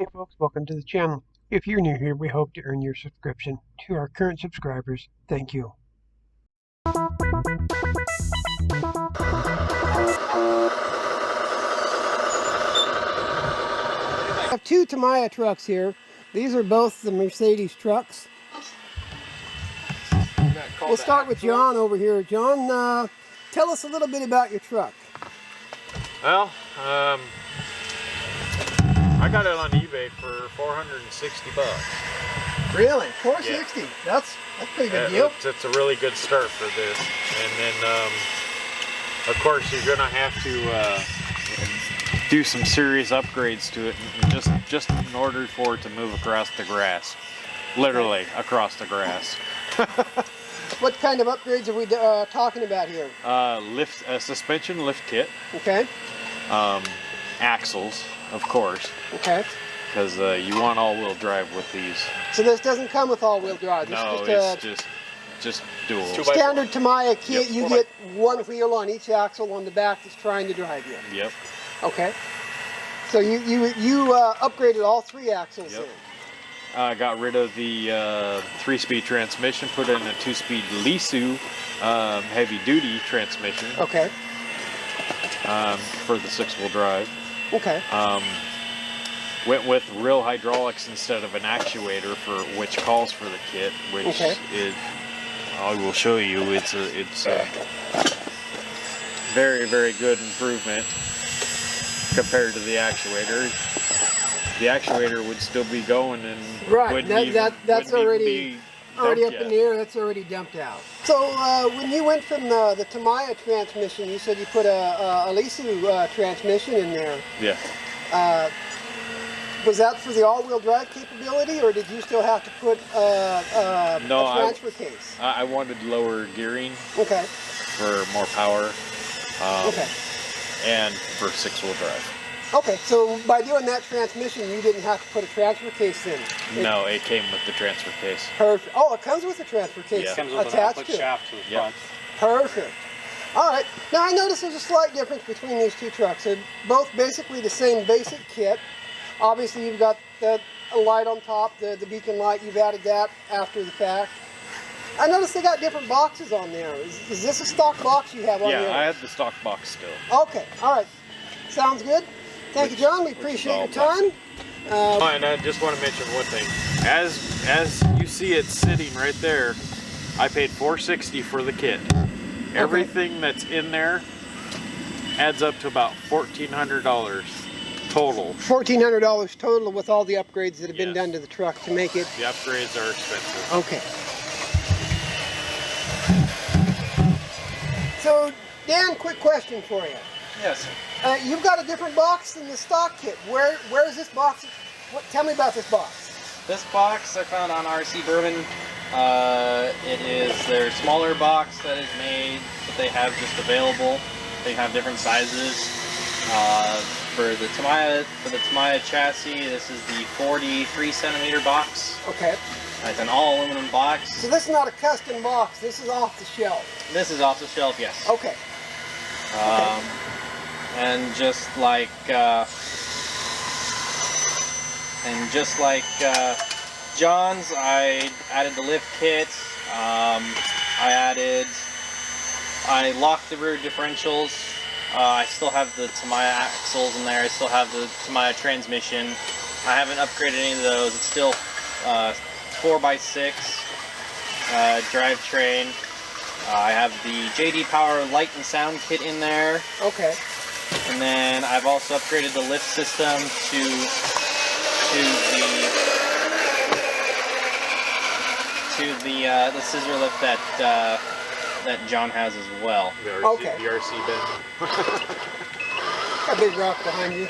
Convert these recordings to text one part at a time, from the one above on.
Hey folks, welcome to the channel. If you're new here, we hope to earn your subscription. To our current subscribers, thank you. I have two Tamiya trucks here. These are both the Mercedes trucks. We'll start with John over here. John, tell us a little bit about your truck. Well, I got it on eBay for $460. Really? $460? Yeah. That's a pretty good deal. It's a really good start for this. And then, of course, you're gonna have to do some serious upgrades to it, just in order for it to move across the grass, literally across the grass. What kind of upgrades are we talking about here? Suspension lift kit. Okay. Axles, of course. Okay. Because you want all-wheel drive with these. So this doesn't come with all-wheel drive. No, it's just dual. Standard Tamiya kit. Yep. You get one wheel on each axle on the back that's trying to drive you. Yep. Okay. So you upgraded all three axles. Yep. I got rid of the 3-speed transmission, put in a 2-speed Lisu heavy-duty transmission. Okay. For the 6-wheel drive. Okay. Went with real hydraulics instead of an actuator, which calls for the kit, which is, I will show you. It's a very, very good improvement compared to the actuator. The actuator would still be going and that's already up in the air. That's already dumped out. So when you went from the Tamiya transmission, you said you put a Lisu transmission in there. Yeah. Was that for the all-wheel drive capability, or did you still have to put a transfer case? I wanted lower gearing. Okay. For more power. And for 6-wheel drive. Okay, so by doing that transmission, you didn't have to put a transfer case in? No, it came with the transfer case. Perfect. Oh, it comes with a transfer case attached to it. Shaft to the front. Perfect. All right. Now, I notice there's a slight difference between these two trucks. They're both basically the same basic kit. Obviously, you've got the light on top, the beacon light. You've added that after the fact. I noticed they got different boxes on there. Is this a stock box you have on there? Yeah, I have the stock box still. Okay. All right. Sounds good. Thank you, John. We appreciate your time. And I just want to mention one thing. As you see it sitting right there, I paid $460 for the kit. Everything that's in there adds up to about $1,400 total. $1,400 total with all the upgrades that have been done to the truck to make it. The upgrades are expensive. Okay. So, Dan, quick question for you. Yes. You've got a different box than the stock kit. Where is this box? Tell me about this box. This box I found on RC Bourbon. It is their smaller box that is made that they have just available. They have different sizes. For the Tamiya chassis, this is the 43-centimeter box. Okay. It's an all aluminum box. So this is not a custom box. This is off the shelf. This is off the shelf, yes. Okay. And just like John's, I added the lift kit. I locked the rear differentials. I still have the Tamiya axles in there. I still have the Tamiya transmission. I haven't upgraded any of those. It's still 4x6 drivetrain. I have the JD Power light and sound kit in there. Okay. And then I've also upgraded the lift system to the scissor lift that John has as well. The RC bin. A big rock behind you.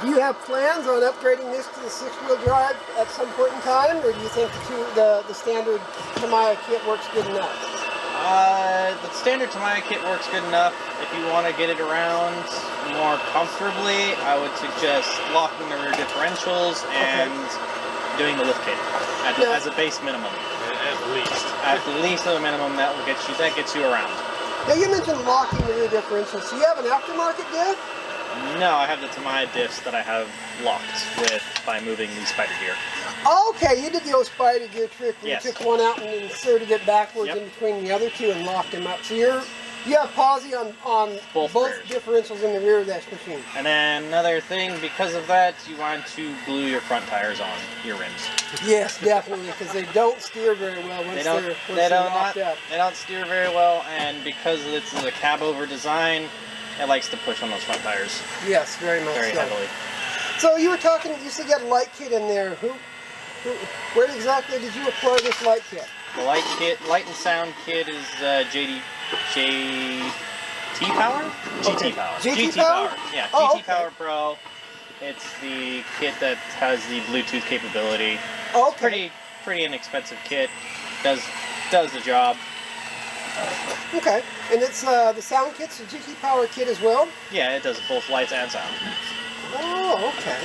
Do you have plans on upgrading this to the 6-wheel drive at some point in time, or do you think the standard Tamiya kit works good enough? The standard Tamiya kit works good enough. If you want to get it around more comfortably, I would suggest locking the rear differentials and doing the lift kit as a base minimum. At least. At least a minimum that gets you around. Now you mentioned locking the rear differential, so you have an aftermarket diff? No, I have the Tamiya diffs that I have locked with by moving the spider gear. Okay, you did the old spider gear trick where Yes. you took one out and inserted it backwards Yep. in between the other two and locked them up. So you have posi on Both both rears. differentials in the rear of that machine. And then another thing, because of that, you want to glue your front tires on your rims. Yes, definitely, because they don't steer very well once they're locked up. They don't steer very well, and because this is a cab over design, it likes to push on those front tires Yes, very much very so. heavily. So you were talking, you said you had a light kit in there. Where exactly did you apply this light kit? The light and sound kit is JT Power? Okay. GT Power. GT Power? Yeah, Oh, GT okay. Power Pro. It's the kit that has the Bluetooth capability. Okay. Pretty inexpensive kit. Does the job. Okay. And it's the sound kit's a GT Power kit as well? Yeah, it does both lights and sound. Oh, okay.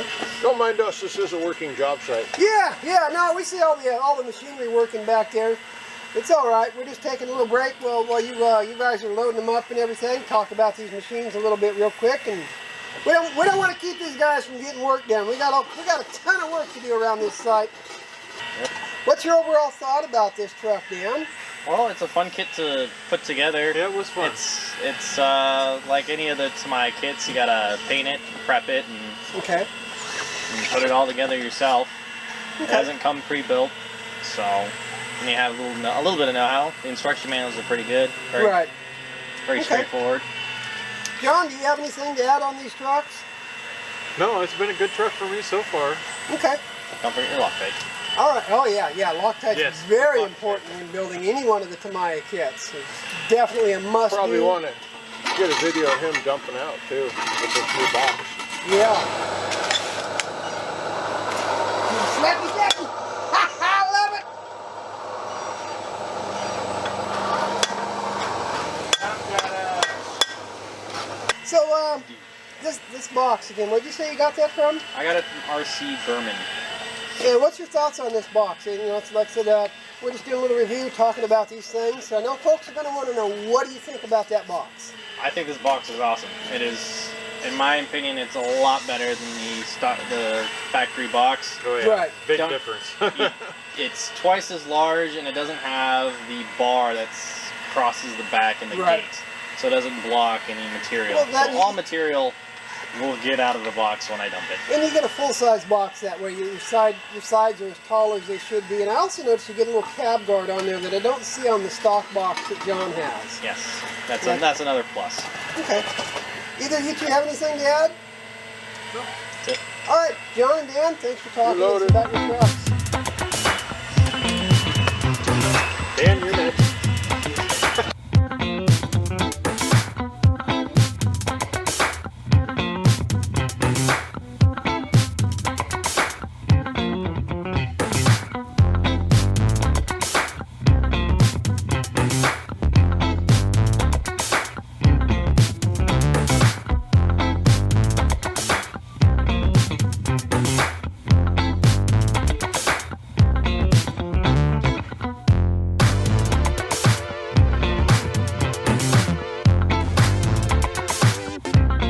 Don't mind us, this is a working job site. Yeah, no, we see all the machinery working back there. It's all right. We're just taking a little break while you guys are loading them up and everything. Talk about these machines a little bit real quick, and we don't want to keep these guys from getting work done. We got a ton of work to do around this site. Yep. What's your overall thought about this truck, Dan? Well, it's a fun kit to put together. Yeah, it was fun. It's like any of the Tamiya kits. You gotta paint it, prep it, Okay. and put it all together yourself. It Okay. doesn't come pre-built, so and you have a little bit of know-how. The instruction manuals are pretty good. Right. Very Okay. straightforward. John, do you have anything to add on these trucks? No, it's been a good truck for me so far. Okay. Don't forget your Loctite. All right. Oh yeah. Loctite's Yes, very Loctite. important when building any one of the Tamiya kits. It's definitely a must. Probably want to get a video of him dumping out too with this new box. Yeah. Slappy, slappy. I love it. So, this box again. Where'd you say you got that from? I got it from RC Berman. And what's your thoughts on this box? And, it's like I said, we're just doing a little review, talking about these things. So I know folks are going to want to know, what do you think about that box? I think this box is awesome. It is, in my opinion, it's a lot better than the factory box. Oh yeah, Right. big Don't- difference. It's twice as large, and it doesn't have the bar that crosses the back and the Right. gate, so it doesn't block any material. Well, that So all means- material will get out of the box when I dump it. And you get a full-size box that way. Your sides are as tall as they should be. And I also noticed you get a little cab guard on there that I don't see on the stock box that John has. Yes, that's Right. that's another plus. Okay. Either you two have anything to add? That's it. All right, John and Dan, thanks for talking to us loaded. about your trucks.